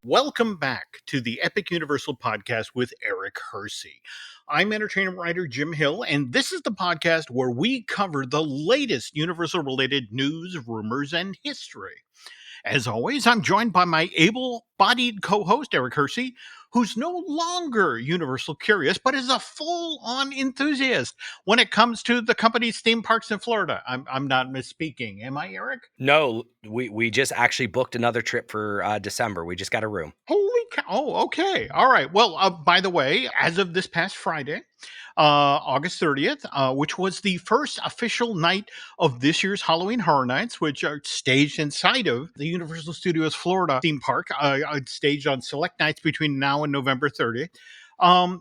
Welcome back to the Epic Universal Podcast with Eric Hersey. I'm entertainment writer Jim Hill, and this is the podcast where we cover the latest Universal-related news, rumors, and history. As always, I'm joined by my able-bodied co-host, Eric Hersey, who's no longer Universal curious, but is a full-on enthusiast when it comes to the company's theme parks in Florida. I'm not misspeaking. Am I, Eric? No, we just actually booked another trip for December. We just got a room. Holy cow. Oh, okay. All right. Well, by the way, as of this past Friday, August 30th, which was the first official night of this year's Halloween Horror Nights, which are staged inside of the Universal Studios Florida theme park, staged on select nights between now and November 30th. A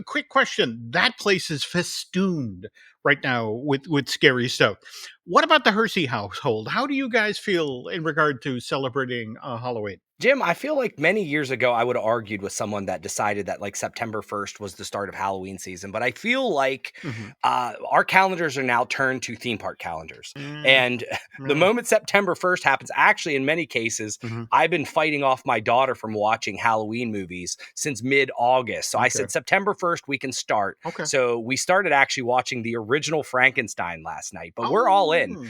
quick question. That place is festooned right now with scary stuff. What about the Hersey household? How do you guys feel in regard to celebrating Halloween? Jim, I feel like many years ago, I would have argued with someone that decided that like September 1st was the start of Halloween season. But I feel like our calendars are now turned to theme park calendars. And the moment September 1st happens, actually, in many cases, I've been fighting off my daughter from watching Halloween movies since mid-August. So I said, September 1st, we can start. Okay. So we started actually watching the original Frankenstein last night, but we're all in.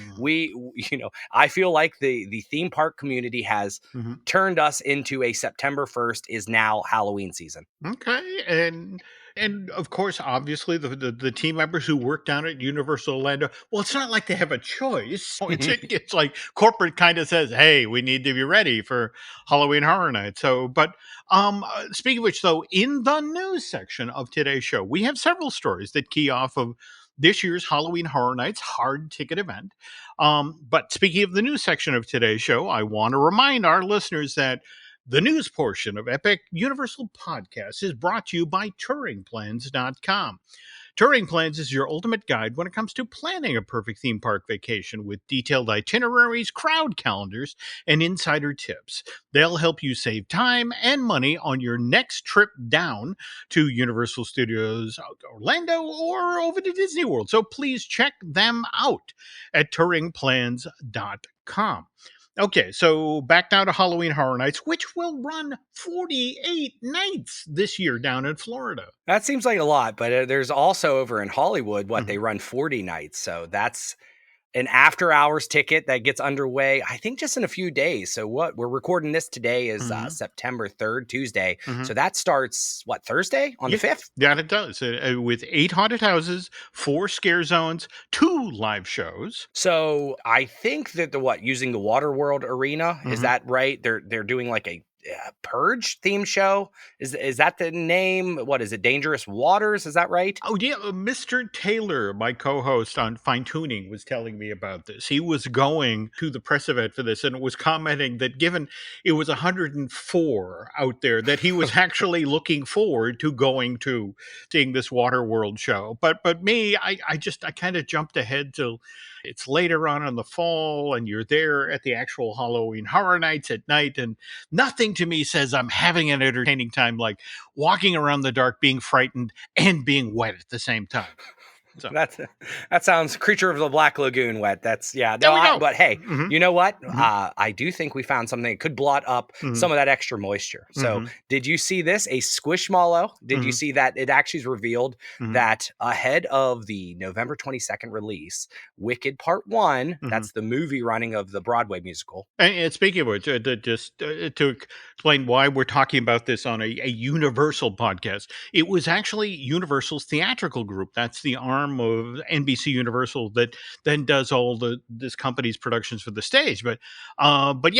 I feel like the theme park community has turned us into a September 1st is now Halloween season. Okay. And of course, obviously, the team members who work down at Universal Orlando, well, it's not like they have a choice. It's like corporate kind of says, hey, we need to be ready for Halloween Horror Night. So, but speaking of which, though, in the news section of today's show, we have several stories that key off of this year's Halloween Horror Nights hard ticket event. But speaking of the news section of today's show, I want to remind our listeners that the news portion of Epic Universal Podcast is brought to you by TouringPlans.com. Touring Plans is your ultimate guide when it comes to planning a perfect theme park vacation with detailed itineraries, crowd calendars, and insider tips. They'll help you save time and money on your next trip down to Universal Studios Orlando or over to Disney World. So please check them out at TouringPlans.com. Okay, so back now to Halloween Horror Nights, which will run 48 nights this year down in Florida. That seems like a lot, but there's also over in Hollywood, they run 40 nights. So that's an after hours ticket that gets underway, I think, just in a few days. So what we're recording this today is September 3rd, Tuesday. So that starts, Thursday on the 5th? Yeah, it does. With 8 haunted houses, 4 scare zones, 2 live shows. So I think that using the Waterworld Arena, is that right? They're doing like a Purge theme show. Is that the name? What is it? Dangerous Waters? Is that right? Oh yeah, Mr. Taylor, my co-host on Fine Tuning, was telling me about this. He was going to the press event for this and was commenting that given it was 104 out there, that he was actually looking forward to going to seeing this Waterworld show. But me, I kind of jumped ahead till it's later on in the fall and you're there at the actual Halloween Horror Nights at night, and nothing to me says I'm having an entertaining time like walking around the dark, being frightened and being wet at the same time. So that sounds Creature of the Black Lagoon wet. But hey, you know what? I do think we found something that could blot up some of that extra moisture. So did you see this? A Squishmallow. Did you see that it actually is revealed that ahead of the November 22nd release, Wicked Part 1, that's the movie running of the Broadway musical. And speaking of which, to explain why we're talking about this on a Universal podcast, it was actually Universal's theatrical group. That's the arm of NBC Universal that then does all this company's productions for the stage. But what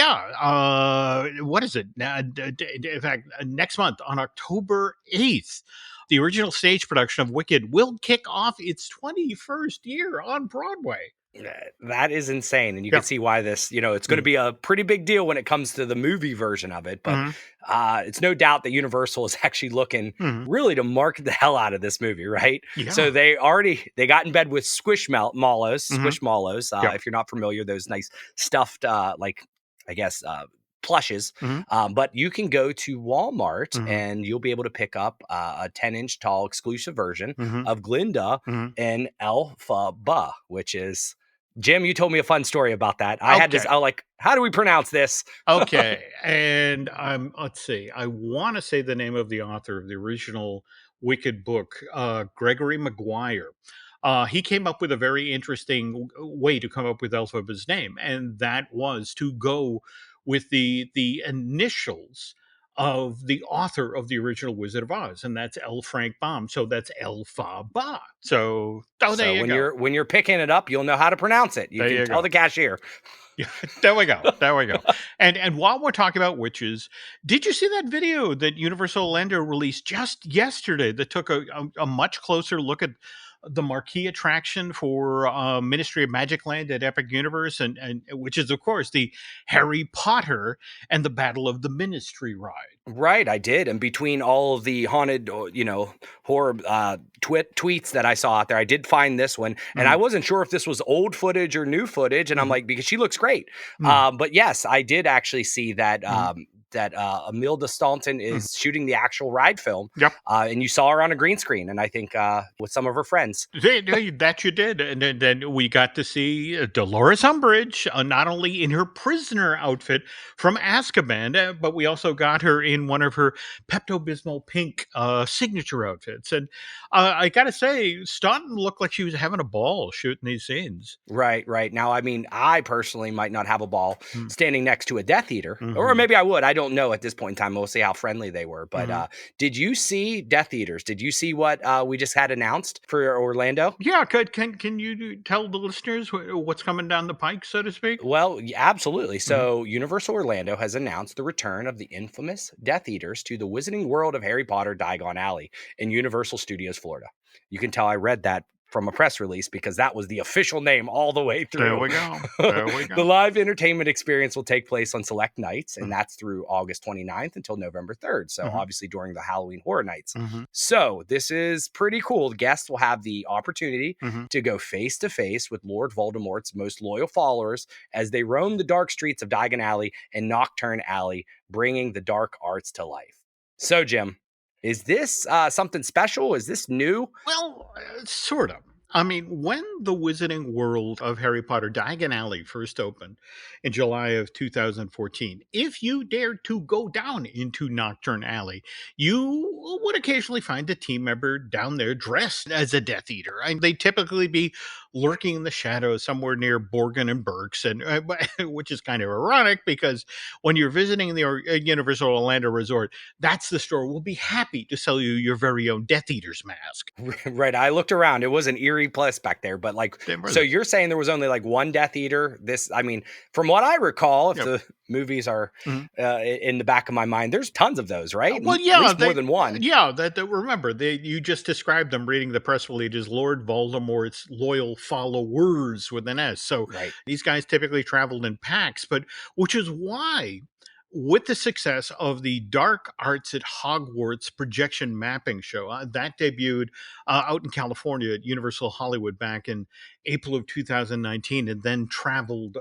is it? In fact, next month on October 8th, the original stage production of Wicked will kick off its 21st year on Broadway. That is insane. And you can see why this, it's going to be a pretty big deal when it comes to the movie version of it. But it's no doubt that Universal is actually looking really to market the hell out of this movie, right? Yeah. So they got in bed with Squishmallows. If you're not familiar, those nice stuffed, plushes. But you can go to Walmart and you'll be able to pick up a 10-inch tall exclusive version of Glinda and Elphaba, which is Jim, you told me a fun story about that. Okay. I was like, how do we pronounce this? Okay, and let's see. I want to say the name of the author of the original Wicked book, Gregory Maguire. He came up with a very interesting way to come up with Elphaba's name, and that was to go with the initials of the author of the original Wizard of Oz, and that's L. Frank Baum. So that's Elphaba. So, oh, there So you go. when you're picking it up, you'll know how to pronounce it. You There can you tell go. the cashier. Yeah, there we go. There we go. And while we're talking about witches, did you see that video that Universal Orlando released just yesterday that took a much closer look at the marquee attraction for Ministry of Magic Land at Epic Universe, and which is of course the Harry Potter and the Battle of the Ministry ride. Right, I did. And between all of the haunted, horror tweets that I saw out there, I did find this one. And I Mhm, wasn't sure if this was old footage or new footage. And I'm mhm, like, because she looks great. mhm, But yes, I did actually see that mhm, Imelda Staunton mhm. is shooting the actual ride film. Yep. And you saw her on a green screen. And I think with some of her friends. That you did, and then we got to see Dolores Umbridge, not only in her prisoner outfit from Azkaban, but we also got her in one of her Pepto Bismol pink signature outfits. And I got to say, Staunton looked like she was having a ball shooting these scenes. Right, right. Now, I mean, I personally might not have a ball standing next to a Death Eater, or Mm-hmm. maybe I would. I don't know at this point in time. We'll see how friendly they were. But Hmm. did you see Death Eaters? Did you see what we just had announced for Orlando? Yeah, can you tell the listeners what's coming down the pike, so to speak? Well, absolutely. Hmm. So, Universal Orlando has announced the return of the infamous Death Eaters to the Wizarding World of Harry Potter Diagon Alley in Universal Studios, Florida. You can tell I read that from a press release because that was the official name all the way There through. we go. There we The go. live entertainment experience will take place on select nights, and Hmm. that's through August 29th until November 3rd. So, Hmm. obviously, during the Halloween Horror Nights. Hmm. So, this is pretty cool. Guests will have the opportunity Hmm. to go face to face with Lord Voldemort's most loyal followers as they roam the dark streets of Diagon Alley and Nocturne Alley, bringing the dark arts to life. So, Jim, is this something special? Is this new? Well, sort of. I mean, when the Wizarding World of Harry Potter Diagon Alley first opened in July of 2014, if you dared to go down into Nocturne Alley, you would occasionally find a team member down there dressed as a Death Eater. And they typically be lurking in the shadows somewhere near Borgin and Burke's, and which is kind of ironic because when you're visiting the Universal Orlando Resort, that's the store will be happy to sell you your very own Death Eater's mask. Right. I looked around. It was an eerie place back there, but like, They were so there. you're saying there was only like one Death Eater? This, I mean, from what I recall, if Yep. the movies are Mhm. in the back of my mind, there's tons of those, right? Well, At yeah, least more than one. that remember they you just described them reading the press release as Lord Voldemort's loyal followers with an S. So Right. these guys typically traveled in packs, but which is why with the success of the Dark Arts at Hogwarts projection mapping show that debuted out in California at Universal Hollywood back in April of 2019 and then traveled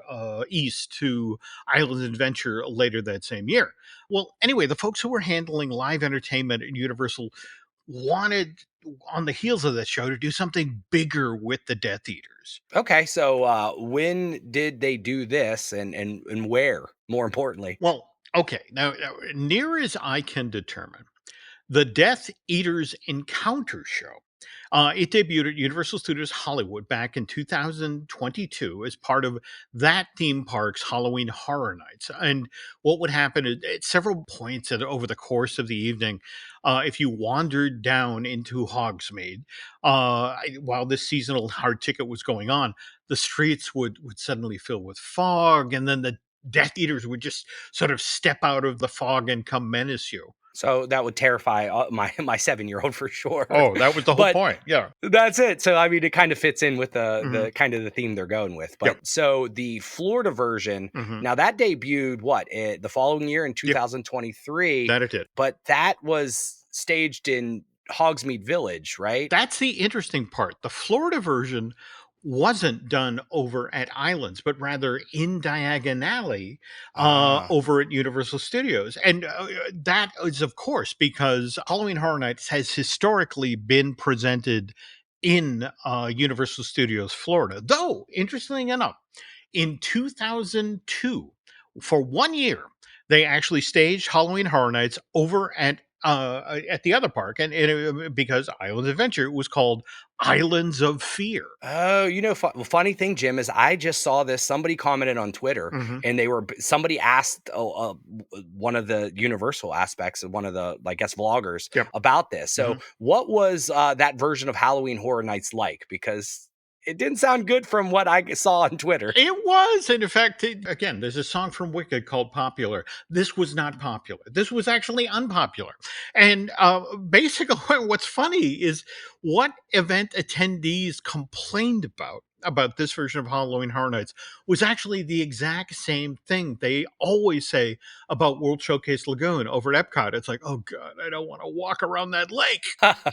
east to Island Adventure later that same year. Well, anyway, the folks who were handling live entertainment at Universal wanted, on the heels of that show, to do something bigger with the Death Eaters. Okay. So when did they do this and where, more importantly? Well, okay, now, near as I can determine, the Death Eaters Encounter show. It debuted at Universal Studios Hollywood back in 2022 as part of that theme park's Halloween Horror Nights. And what would happen is, at several points over the course of the evening, if you wandered down into Hogsmeade while this seasonal hard ticket was going on, the streets would suddenly fill with fog, and then the Death Eaters would just sort of step out of the fog and come menace you. So that would terrify my 7-year-old for sure. Oh, that was the whole But point. Yeah. that's it. So I mean, it kind of fits in with Hmm. the kind of the theme they're going with. Yep. But so the Florida version, Hmm. now that debuted the following year in Yep. 2023, That it did. but that was staged in Hogsmeade Village, right? That's the interesting part. The Florida version wasn't done over at Islands, but rather in Diagon Alley Ah, over at Universal Studios. And that is, of course, because Halloween Horror Nights has historically been presented in Universal Studios Florida. Though, interestingly enough, in 2002, for 1 year, they actually staged Halloween Horror Nights over at the other park, and because Islands Adventure was called Islands of Fear. Oh, funny thing, Jim, is I just saw this. Somebody commented on Twitter, Mm-hmm. and somebody asked one of the Universal aspects of one of the, I guess, vloggers Yep. about this. So, Mhm. what was that version of Halloween Horror Nights like? Because it didn't sound good from what I saw on Twitter. It was, and in fact, again, there's a song from Wicked called "Popular." This was not popular. This was actually unpopular. And basically, what's funny is what event attendees complained about this version of Halloween Horror Nights was actually the exact same thing they always say about World Showcase Lagoon over at Epcot. It's like, oh god, I don't want to walk around that lake.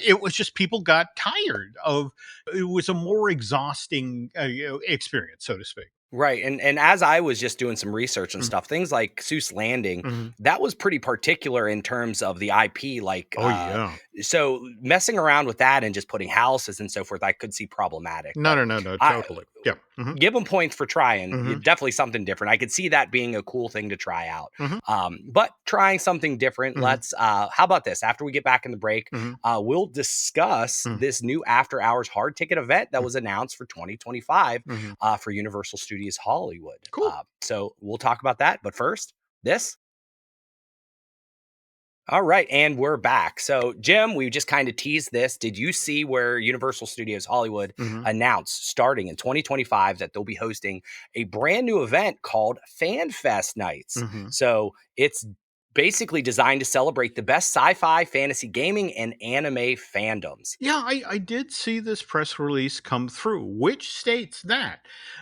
It was just people got tired of. It was a more exhausting experience, so to speak. Right. And as I was just doing some research and Mhm. stuff, things like Seuss Landing, Mhm. that was pretty particular in terms of the IP. Oh yeah. So messing around with that and just putting houses and so forth, I could see problematic. No, But no, no, no, I totally. Yeah. Mhm. give them points for trying. Mhm. Definitely something different. I could see that being a cool thing to try out. Mhm. But trying something different, Mhm. how about this? After we get back in the break, Mhm. we'll discuss Mhm. this new after hours hard ticket event that was announced for 2025 Mhm. for Universal Studios Hollywood. Cool. So we'll talk about that. But first, this. All right, and we're back. So, Jim, we just kind of teased this. Did you see where Universal Studios Hollywood Mhm. announced starting in 2025 that they'll be hosting a brand new event called Fan Fest Nights? Mhm. So, it's basically designed to celebrate the best sci-fi, fantasy gaming, and anime fandoms. Yeah, I did see this press release come through, which states that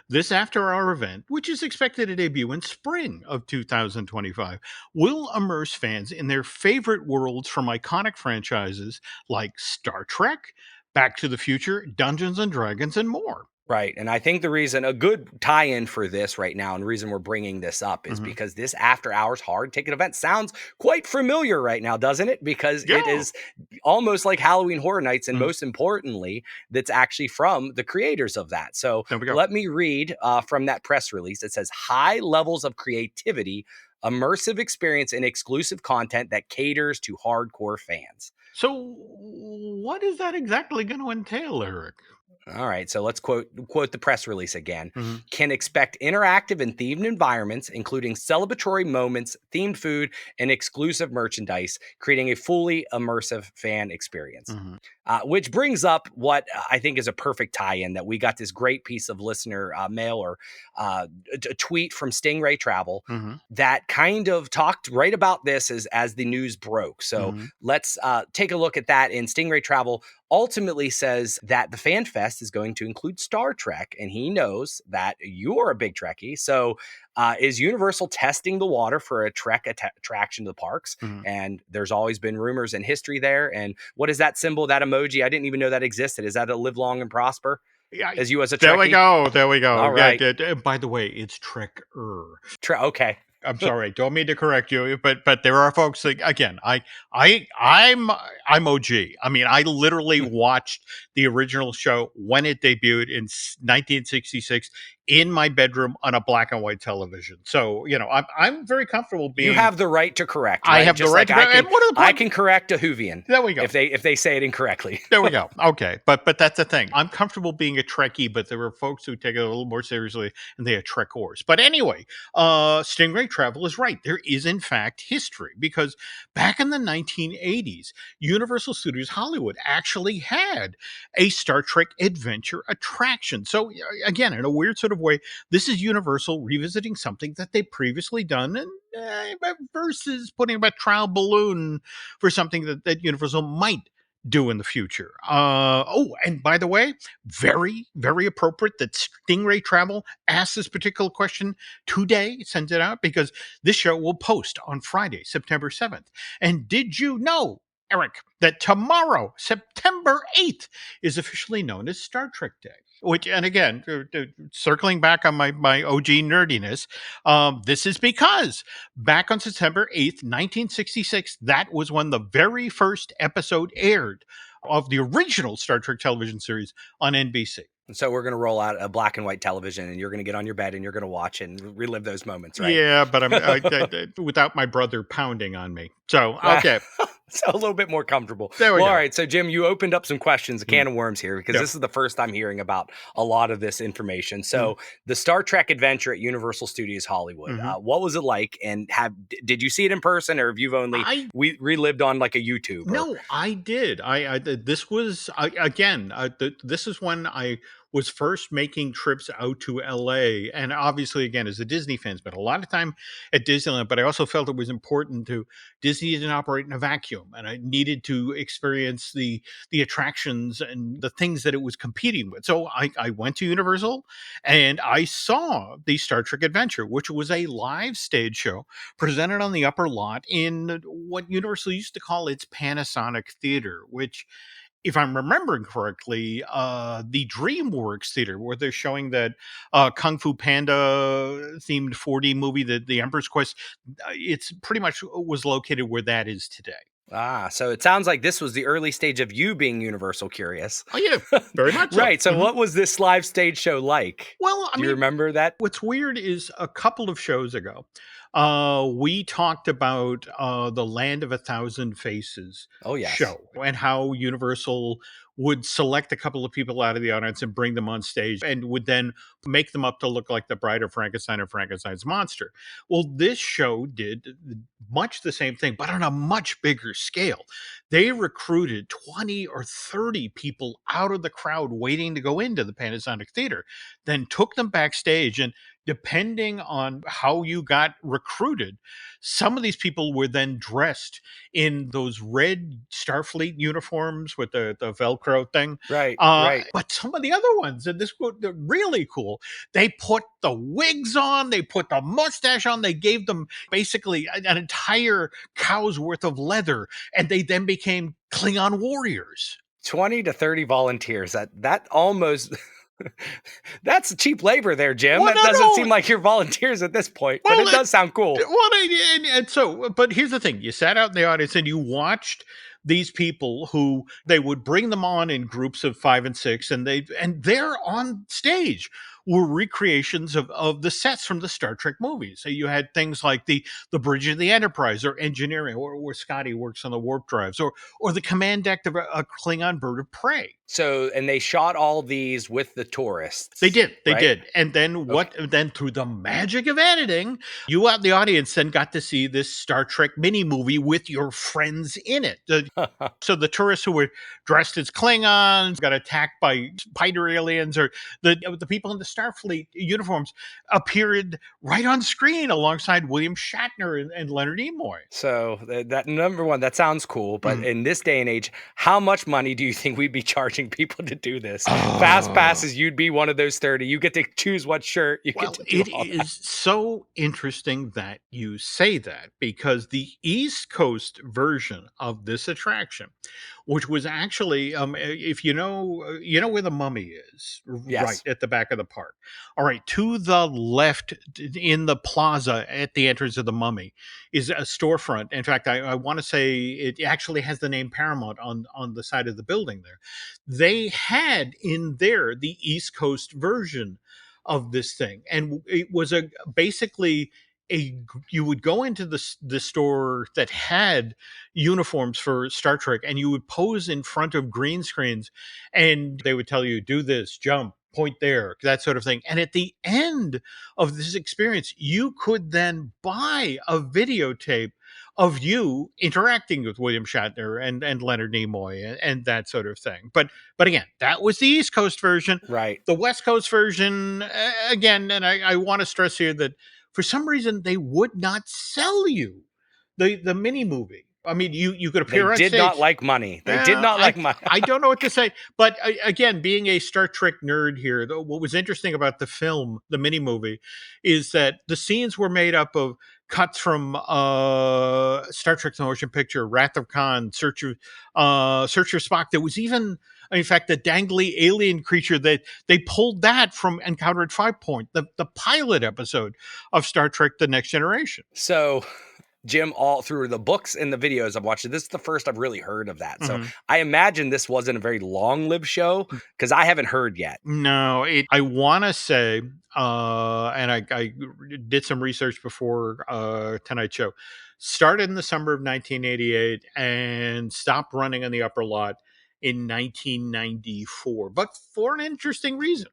this after hour event, which is expected to debut in spring of 2025, will immerse fans in their favorite worlds from iconic franchises like Star Trek, Back to the Future, Dungeons and Dragons, and more. Right. And I think the reason a good tie in for this right now, and the reason we're bringing this up is Mhm. because this after hours hard ticket event sounds quite familiar right now, doesn't it? Because it Yeah. is almost like Halloween Horror Nights. And Mhm. most importantly, that's actually from the creators of that. So There we go. let me read from that press release. It says high levels of creativity, immersive experience, and exclusive content that caters to hardcore fans. So, what is that exactly going to entail, Eric? All right, so let's quote the press release again. Mhm. Can expect interactive and themed environments, including celebratory moments, themed food, and exclusive merchandise, creating a fully immersive fan experience. Mhm. Which brings up what I think is a perfect tie-in that we got this great piece of listener mail or a tweet from Stingray Travel Mhm. that kind of talked right about this as the news broke. So Mhm. let's take a look at that. And Stingray Travel ultimately says that the Fan Fest is going to include Star Trek, and he knows that you're a big Trekkie. So, is Universal testing the water for a Trek attraction to the parks? Mhm. And there's always been rumors and history there. And what is that symbol, that emoji? I didn't even know that existed. Is that a live long and prosper? Yeah, As you as a there we Trekkie? go. There we go. All Yeah. right. By the way, it's Trek-er. Okay. I'm sorry, don't mean to correct you, but there are folks that again, I'm OG. I mean, I literally watched the original show when it debuted in 1966 in my bedroom on a black and white television. So, I'm very comfortable You being. have the right to correct, I right? have the Just right like to correct, and one of the I points. can correct a Whovian There we go. if they say it incorrectly. There we go. Okay, but that's the thing. I'm comfortable being a Trekkie, but there are folks who take it a little more seriously, and they are Trekkors. But anyway, Stingray Travel is right. There is in fact history because back in the 1980s, Universal Studios Hollywood actually had a Star Trek adventure attraction. So again, in a weird sort of way, this is Universal revisiting something that they previously done, and versus putting up a trial balloon for something that Universal might do in the future. And by the way, very, very appropriate that Stingray Travel asked this particular question today, sent it out, because this show will post on Friday, September 7th. And did you know, Eric, that tomorrow, September 8th, is officially known as Star Trek Day? Which, and again, circling back on my OG nerdiness, this is because back on September 8th, 1966, that was when the very first episode aired of the original Star Trek television series on NBC. And so we're going to roll out a black and white television, and you're going to get on your bed and you're going to watch and relive those moments, right? Yeah, but without my brother pounding on me. So, okay. So a little bit more comfortable. There we go. All right. So, Jim, you opened up some questions, a can of worms here, because this is the first I'm hearing about a lot of this information. So, the Star Trek adventure at Universal Studios Hollywood, what was it like? And did you see it in person, or have you only relived on like a YouTube? No, I did. This was again. This is when I was first making trips out to LA, and obviously, again, as a Disney fan, spent a lot of time at Disneyland. But I also felt it was important to Disney didn't operate in a vacuum, and I needed to experience the attractions and the things that it was competing with. So I went to Universal, and I saw the Star Trek Adventure, which was a live stage show presented on the upper lot in what Universal used to call its Panasonic Theater, which, if I'm remembering correctly, the DreamWorks Theater, where they're showing that Kung Fu Panda themed 4D movie, the Emperor's Quest, it's pretty much was located where that is today. So it sounds like this was the early stage of you being Universal curious. Oh, yeah, very much so. Right. So what was this live stage show like? Well, Do you remember that? What's weird is a couple of shows ago, we talked about the Land of a Thousand Faces show, and how Universal would select a couple of people out of the audience and bring them on stage, and would then make them up to look like the Bride of Frankenstein or Frankenstein's monster. Well, this show did much the same thing, but on a much bigger scale. They recruited 20 or 30 people out of the crowd waiting to go into the Panasonic Theater, then took them backstage, and depending on how you got recruited, some of these people were then dressed in those red Starfleet uniforms with the Velcro thing. Right. But some of the other ones, and they're really cool, they put the wigs on, they put the mustache on, they gave them basically an entire cow's worth of leather, and they then became Klingon warriors. 20 to 30 volunteers. That almost... That's cheap labor there, Jim. Well, that doesn't seem like you're volunteers at this point, but it does sound cool. Well, but here's the thing. You sat out in the audience and you watched these people who they would bring them on in groups of 5 and 6, and they're on stage were recreations of the sets from the Star Trek movies. So you had things like the bridge of the Enterprise, or engineering, or where Scotty works on the warp drives, or the command deck of a Klingon bird of prey. So, and they shot all these with the tourists. They did. And then then through the magic of editing, you out in the audience then got to see this Star Trek mini movie with your friends in it. So the tourists who were dressed as Klingons got attacked by spider aliens, or the people in the Starfleet uniforms appeared right on screen alongside William Shatner and Leonard Nimoy. So that number one, that sounds cool. But in this day and age, how much money do you think we'd be charging people to do this? Fast passes, you'd be one of those 30. You get to choose what shirt you get to do. It is so interesting that you say that, because the East Coast version of this attraction, which was actually, if you know where the Mummy is, right at the back of the park. All right, to the left in the plaza at the entrance of the Mummy is a storefront. In fact, I want to say it actually has the name Paramount on the side of the building there. They had in there the East Coast version of this thing, and it was basically you would go into the store that had uniforms for Star Trek, and you would pose in front of green screens, and they would tell you, do this, jump, point there, that sort of thing. And at the end of this experience, you could then buy a videotape of you interacting with William Shatner and Leonard Nimoy and that sort of thing. But again, that was the East Coast version. Right. The West Coast version, again, and I want to stress here that for some reason they would not sell you the mini movie. I mean, you could appear on stage. They did not like money. They did not like money. I don't know what to say. But again, being a Star Trek nerd here, what was interesting about the film, the mini movie, is that the scenes were made up of cuts from Star Trek: The Motion Picture, Wrath of Khan, Search of Spock. There was even, in fact, the dangly alien creature that they pulled that from Encounter at 5 Point, the pilot episode of Star Trek: The Next Generation. So Jim, all through the books and the videos I've watched. This is the first I've really heard of that. So Mhm. I imagine this wasn't a very long-lived show because I haven't heard yet. No, I wanna say, and I did some research before, tonight's show, started in the summer of 1988 and stopped running on the upper lot in 1994, but for an interesting reason.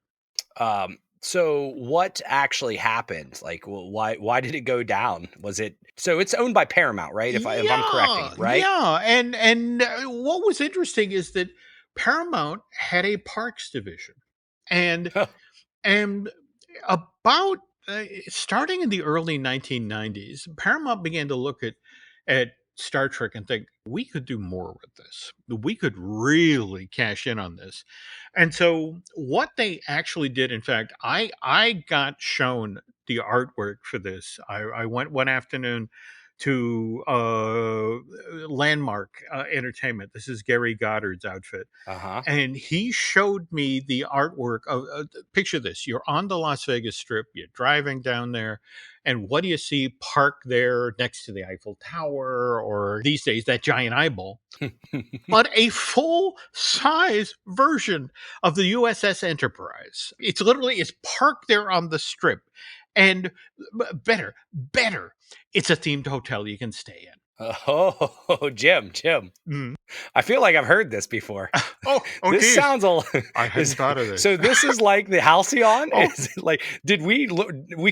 So what actually happened? Like, why did it go down? Was it so? It's owned by Paramount, right? If I'm correcting, Yeah, right? yeah, what was interesting is that Paramount had a parks division, and And about starting in the early 1990s, Paramount began to look at Star Trek and think we could do more with this. We could really cash in on this. And so what they actually did, in fact, I got shown the artwork for this. I went one afternoon to Landmark Entertainment. This is Gary Goddard's outfit, Uh huh. and he showed me the artwork of picture this: you're on the Las Vegas Strip, you're driving down there, and what do you see parked there next to the Eiffel Tower, or these days that giant eyeball, but a full size version of the USS Enterprise. It's literally, it's parked there on the Strip, and better, it's a themed hotel you can stay Oh, Jim. in. I feel like I've heard this before. Oh This geez, sounds a I hadn't is thought of this. so this is like the Halcyon? Oh, Is it like did we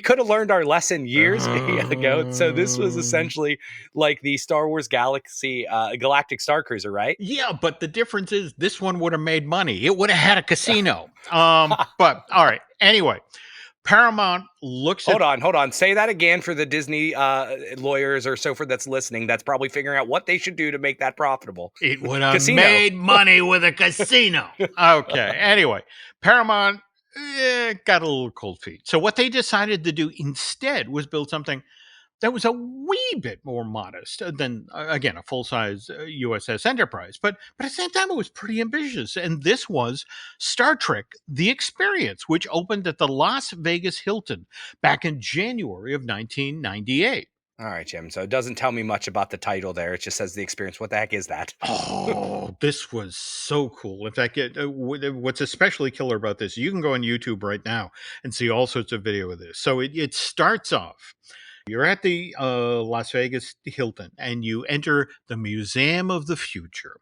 could have learned our lesson years ago. So this was um, essentially like the Star Wars Galaxy Galactic Star Cruiser, right? yeah, but the difference is this one would have made money. It would have had a casino. But all right. Anyway, Paramount looks at Hold on. Say that again for the Disney lawyers or so forth that's listening. That's probably figuring out what they should do to make that profitable. it would have Casino. made money with a casino. Okay. Anyway, Paramount got a little cold feet. So what they decided to do instead was build something that was a wee bit more modest than again a full size USS Enterprise, but at the same time it was pretty ambitious. And this was Star Trek: The Experience, which opened at the Las Vegas Hilton back in January of 1998. All right, Jim. So it doesn't tell me much about the title there. It just says the experience. What the heck is that? Oh, this was so cool. In fact, what's especially killer about this, you can go on YouTube right now and see all sorts of video of this. So it starts off. You're at the Las Vegas Hilton and you enter the Museum of the Future.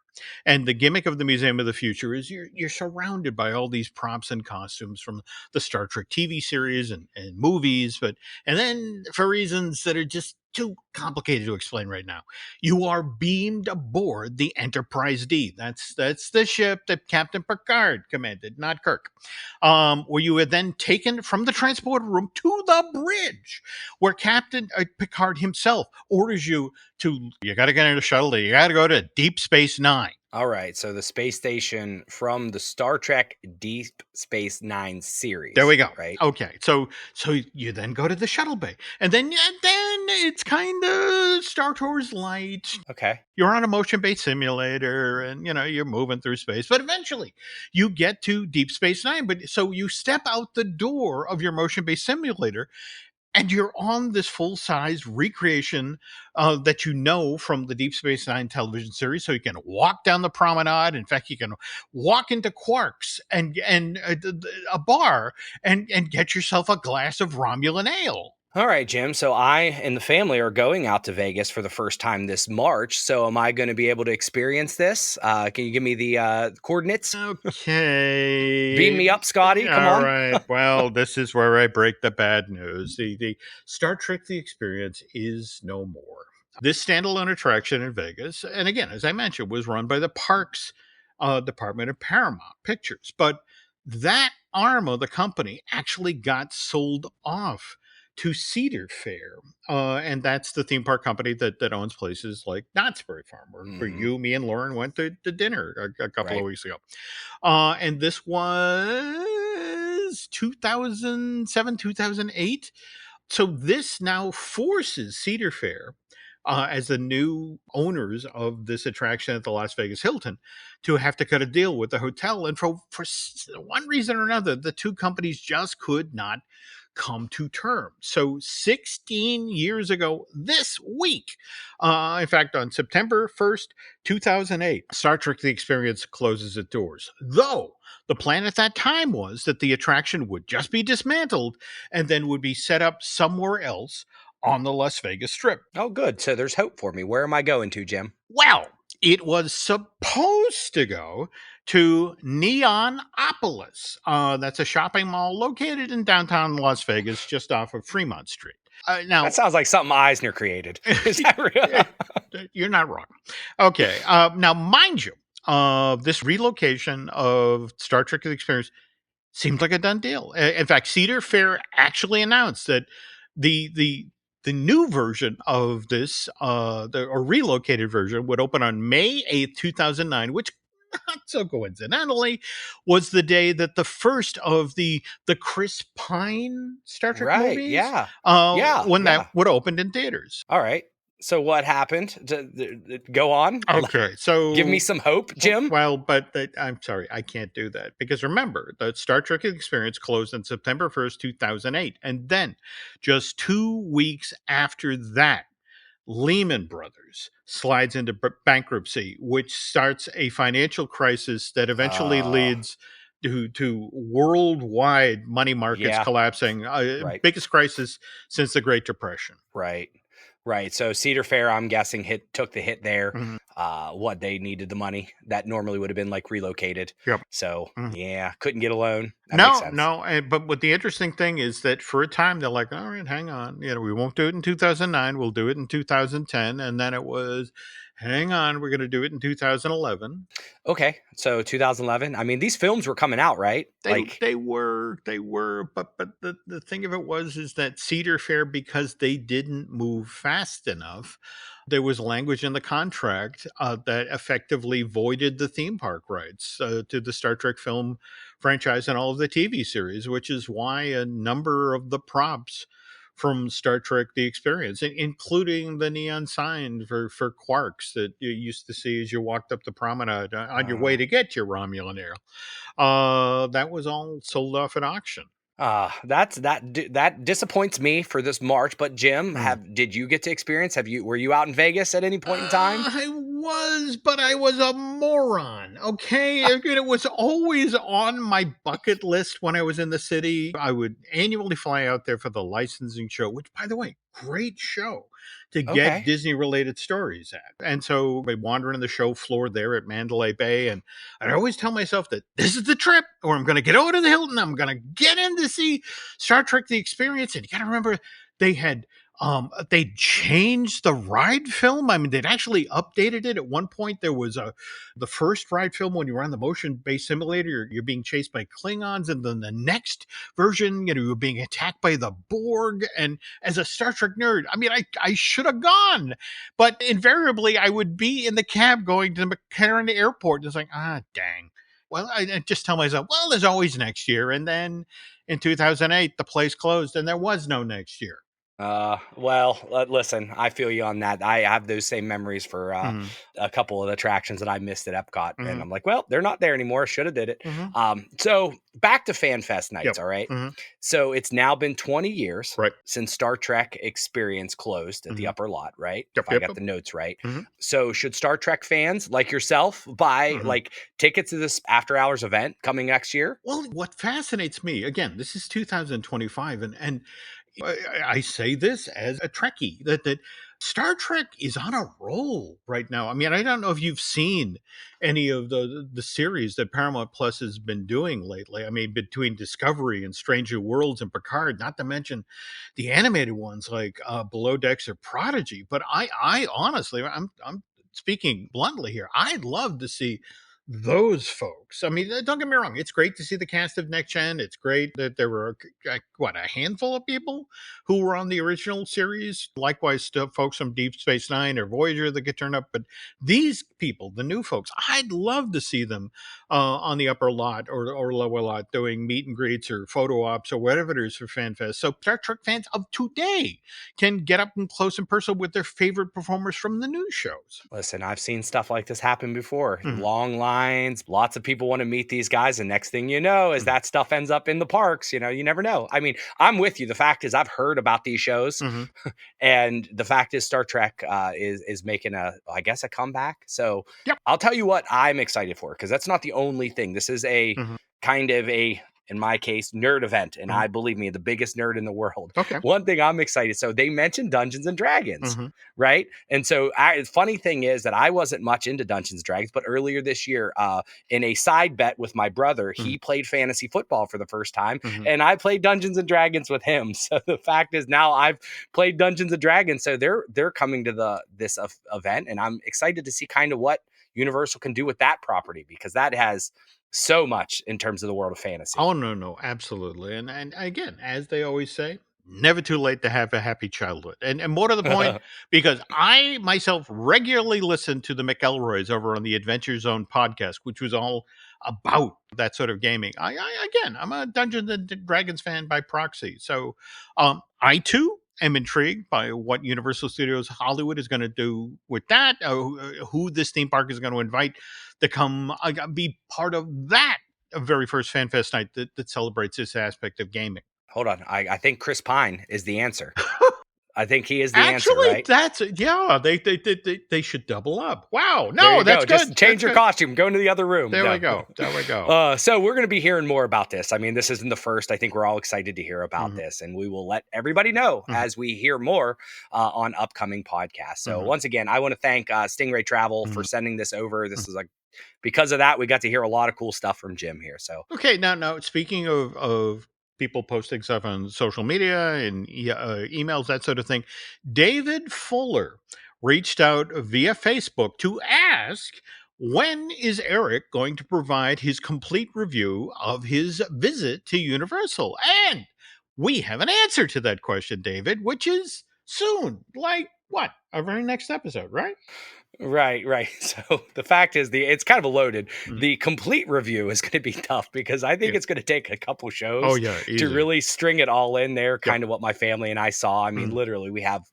And the gimmick of the Museum of the Future is you're surrounded by all these props and costumes from the Star Trek TV series and movies, but and then for reasons that are just too complicated to explain right now, you are beamed aboard the Enterprise D. That's the ship that Captain Picard commanded, not Kirk. Where you are then taken from the transporter room to the bridge where Captain Picard himself orders you to, you got to get in a shuttle, you got to go to Deep Space Nine. All right. So the space station from the Star Trek Deep Space Nine There we series, go. right? Okay, so you then go to the shuttle bay, and then it's kind of Star Tours light. Okay. You're on a motion based simulator, and you're moving through space, but eventually you get to Deep Space Nine. But so you step out the door of your motion based simulator, and you're on this full size recreation that from the Deep Space Nine television series. So you can walk down the promenade. In fact, you can walk into Quark's and a bar and get yourself a glass of Romulan ale. All right, Jim. So I and the family are going out to Vegas for the first time this March. So am I going to be able to experience this? Can you give me the coordinates? Beam Okay. me up, Scotty. Come All on. right. Well, this is where I break the bad news. The Star Trek The Experience is no more. This standalone attraction in Vegas, and again, as I mentioned, was run by the Parks Department of Paramount Pictures. But that arm of the company actually got sold off to Cedar Fair. And that's the theme park company that owns places like Knott's Berry Farm, where Hmm. you, me, and Lauren went to dinner a couple of Right. weeks ago. And this was 2007, 2008. So this now forces Cedar Fair, as the new owners of this attraction at the Las Vegas Hilton, to have to cut a deal with the hotel. And for one reason or another, the two companies just could not come to terms. So 16 years ago this week, in fact, on September 1st, 2008, Star Trek The Experience closes its doors. Though the plan at that time was that the attraction would just be dismantled and then would be set up somewhere else on the Las Vegas Strip. Oh, good. So there's hope for me. Where am I going to, Jim? Well, it was supposed to go to Neonopolis. That's a shopping mall located in downtown Las Vegas, just off of Fremont Street. That Now, sounds like something Eisner created. Is that real? you're not wrong. Okay. Now, mind you, this relocation of Star Trek The Experience seemed like a done deal. In fact, Cedar Fair actually announced that the new version of this, the or relocated version, would open on May 8th, 2009, which not so coincidentally was the day that the first of the Chris Pine Star Trek Right. movies, Yeah. Yeah. when Yeah. that would open in theaters. All right. So what happened? Go on. Okay, so Give me some hope, Jim. well, but I'm sorry, I can't do that because remember, the Star Trek Experience closed on September 1st, 2008, and then just 2 weeks after that, Lehman Brothers slides into bankruptcy, which starts a financial crisis that eventually leads to worldwide money markets Yeah. collapsing. Right. Biggest crisis since the Great Depression. Right. Right. So Cedar Fair, I'm guessing, took the hit there. Mhm. What they needed the money that normally would have been like relocated. Yep. So Mhm. yeah, couldn't get a loan. That makes sense. No. But what the interesting thing is that for a time they're like, all right, hang on, we won't do it in 2009. We'll do it in 2010, and then it was, hang on, we're going to do it in 2011. Okay. So 2011. I mean, these films were coming out, right? They were, but the thing of it was is that Cedar Fair, because they didn't move fast enough, there was language in the contract that effectively voided the theme park rights to the Star Trek film franchise and all of the TV series, which is why a number of the props from Star Trek The Experience, including the neon sign for quarks that you used to see as you walked up the promenade on your way to get your Romulan era. That was all sold off at auction. That disappoints me for this March. But Jim, did you get to experience? Were you out in Vegas at any point in time? I was, but I was a moron. Okay, it was always on my bucket list when I was in the city. I would annually fly out there for the licensing show, which, by the way, great show to get Okay. Disney-related stories at. And so I wander in the show floor there at Mandalay Bay, and I always tell myself that this is the trip, or I'm going to get over to the Hilton. I'm going to get in to see Star Trek: The Experience. And you got to remember, they changed the ride film. I mean, they'd actually updated it. At one point, there was the first ride film when you were on the motion-based simulator, you're being chased by Klingons, and then the next version, you're being attacked by the Borg. And as a Star Trek nerd, I mean, I should have gone, but invariably I would be in the cab going to McCarran Airport, and it's like, dang. Well, I just tell myself, well, there's always next year. And then in 2008, the place closed, and there was no next year. Well, listen, I feel you on that. I have those same memories for a couple of attractions that I missed at Epcot, and I'm like, well, they're not there anymore. Should have did it. So back to Fan Fest nights. Yep. All right. So it's now been 20 years Right. since Star Trek Experience closed at the upper lot, right? Yep, If I got the notes right. So should Star Trek fans like yourself buy like tickets to this after hours event coming next year? Well, what fascinates me, again, this is 2025, and I say this as a Trekkie, that Star Trek is on a roll right now. I mean, I don't know if you've seen any of the series that Paramount Plus has been doing lately. I mean, between Discovery and Stranger Worlds and Picard, not to mention the animated ones like Below Decks or Prodigy. But I honestly, I'm speaking bluntly here. I'd love to see those folks. I mean, don't get me wrong. It's great to see the cast of Next Gen. It's great that there were a handful of people who were on the original series. Likewise, folks from Deep Space Nine or Voyager that get turned up. But these people, the new folks, I'd love to see them on the upper lot or lower lot doing meet and greets or photo ops or whatever it is for FanFest. So Star Trek fans of today can get up and close and personal with their favorite performers from the new shows. Listen, I've seen stuff like this happen before. Long lines. lines. Lots of people want to meet these guys. And next thing you know, as that stuff ends up in the parks, you never know. I mean, I'm with you. The fact is, I've heard about these shows, Mhm. and the fact is, Star Trek is making I guess, a comeback. So Yep. I'll tell you what I'm excited for, because that's not the only thing. This is a Mhm. kind of in my case, nerd event. And Mhm. I believe me, the biggest nerd in the world. Okay. One thing I'm excited. So they mentioned Dungeons and Dragons, Mhm. right? And so funny thing is that I wasn't much into Dungeons and Dragons, but earlier this year, in a side bet with my brother, Mhm. he played fantasy football for the first time, Mhm. and I played Dungeons and Dragons with him. So the fact is, now I've played Dungeons and Dragons. So they're coming to this event, and I'm excited to see kind of what Universal can do with that property, because that has so much in terms of the world of fantasy. Oh, no, no, absolutely. And again, as they always say, never too late to have a happy childhood. And more to the point, because I myself regularly listen to the McElroys over on the Adventure Zone podcast, which was all about that sort of gaming. Again, I'm a Dungeons and Dragons fan by proxy. So I too am intrigued by what Universal Studios Hollywood is going to do with that, who this theme park is going to invite to come be part of that very first FanFest night that celebrates this aspect of gaming. Hold on. I think Chris Pine is the answer. I think he is the answer, Actually, right? that's yeah. They should double up. Wow, There no, you that's go. good. Just change That's your good. costume. Go into the other room. There we No. go. There we go. So we're going to be hearing more about this. I mean, this isn't the first. I think we're all excited to hear about Mhm, this, and we will let everybody know mhm, as we hear more on upcoming podcasts. So mhm, once again, I want to thank Stingray Travel for mhm, sending this over. mhm. This is because of that, we got to hear a lot of cool stuff from Jim here. So Okay, now speaking of people posting stuff on social media and emails, that sort of thing, David Fuller reached out via Facebook to ask, when is Eric going to provide his complete review of his visit to Universal? And we have an answer to that question, David, which is soon. Like what? Our very next episode, right? right, right. So the fact is, it's kind of loaded. Mm, The complete review is going to be tough, because I think yeah. it's going to take a couple Oh shows yeah, to easy. really string it all in there. Yep. Kind of what my family and I saw. I mean, Mm, literally, we have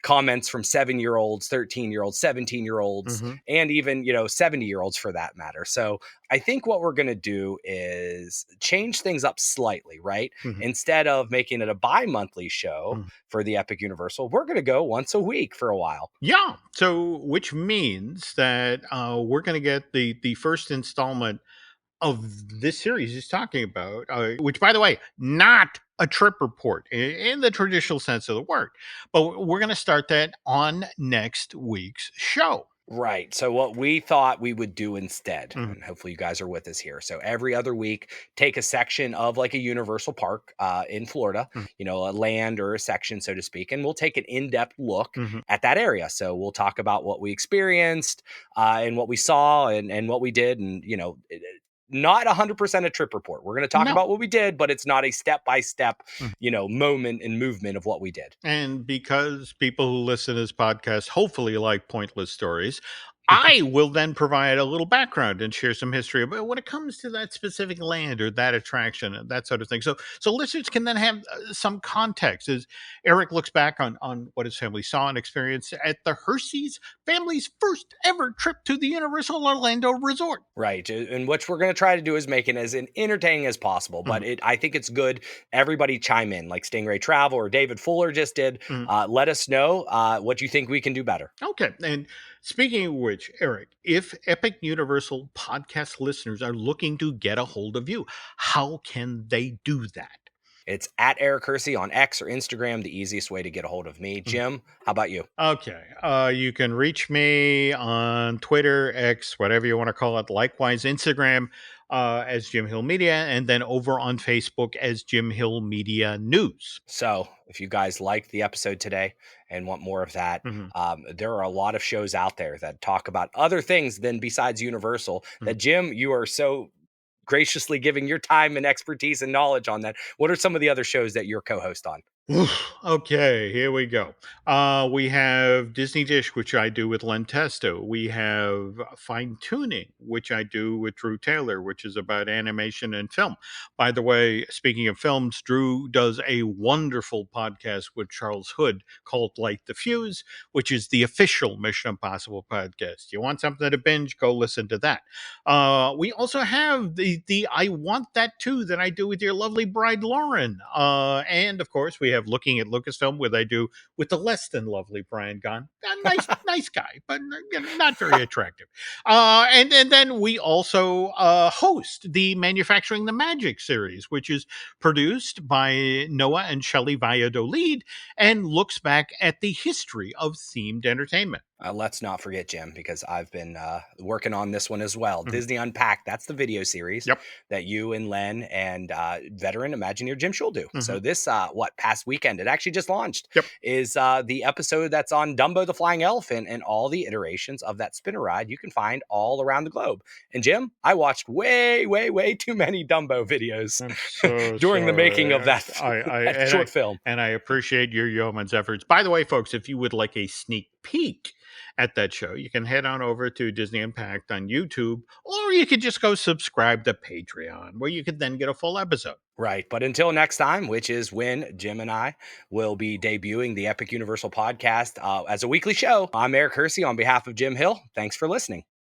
comments from 7-year-olds, 13-year-olds, 17-year-olds, mhm. and even 70-year-olds for that matter. So I think what we're going to do is change things up slightly, right? Mhm. Instead of making it a bi-monthly show Mhm. for the Epic Universal, we're going to go once a week for a while. Yeah. So, which means that we're going to get the first installment of this series he's talking about, which, by the way, not a trip report in the traditional sense of the word, but we're going to start that on next week's show. Right. So what we thought we would do instead, Mhm, and hopefully you guys are with us here. So every other week, take a section of like a universal park in Florida, mhm, a land or a section, so to speak, and we'll take an in-depth look mhm. at that area. So we'll talk about what we experienced and what we saw and what we did, and not 100% a trip report. We're going to talk No. about what we did, but it's not a step-by-step, Mhm. moment and movement of what we did. And because people who listen to this podcast hopefully like pointless stories, I will then provide a little background and share some history about when it comes to that specific land or that attraction and that sort of thing. So listeners can then have some context as Eric looks back on what his family saw and experienced at the Hersey's family's first ever trip to the Universal Orlando Resort. Right. And what we're going to try to do is make it as entertaining as possible. Mhm, But I think it's good everybody chime in, like Stingray Travel or David Fuller just did. mhm. Let us know what you think we can do better. Okay. And speaking of which, Eric, if Epic Universal podcast listeners are looking to get a hold of you, how can they do that? It's at Eric Hersey on X or Instagram, the easiest way to get a hold of me. Mhm. Jim, how about you? Okay. You can reach me on Twitter, X, whatever you want to call it. Likewise, Instagram as Jim Hill Media, and then over on Facebook as Jim Hill Media News. So, if you guys liked the episode today and want more of that, Mhm, there are a lot of shows out there that talk about other things than besides Universal. mhm. That Jim, you are so graciously giving your time and expertise and knowledge on that. What are some of the other shows that you're co-host on? Oof, okay, here we go. We have Disney Dish, which I do with Len Testo. We have Fine Tuning, which I do with Drew Taylor, which is about animation and film. By the way, speaking of films, Drew does a wonderful podcast with Charles Hood called Light the Fuse, which is the official Mission Impossible podcast. You want something to binge? Go listen to that. We also have the I Want That Too that I do with your lovely bride Lauren. And of course, we have Looking at Lucasfilm, where I do with the less than lovely Brian Gunn. A nice guy, but not very attractive. And then we also host the Manufacturing the Magic series, which is produced by Noah and Shelley Valladolid and looks back at the history of themed entertainment. Let's not forget, Jim, because I've been working on this one as well. Mhm. Disney Unpacked, that's the video series Yep. that you and Len and veteran Imagineer Jim Schul do. So Mhm. this, past weekend, it actually just launched, Yep. is the episode that's on Dumbo the Flying Elephant and all the iterations of that spinner ride you can find all around the globe. And Jim, I watched way too many Dumbo videos I'm so during the making of sorry. that, that short film. I appreciate your yeoman's efforts. By the way, folks, if you would like a sneak peek at that show, you can head on over to Disney Impact on YouTube, or you could just go subscribe to Patreon, where you could then get a full episode. Right. But until next time, which is when Jim and I will be debuting the Epic Universal podcast as a weekly show, I'm Eric Hersey on behalf of Jim Hill. Thanks for listening.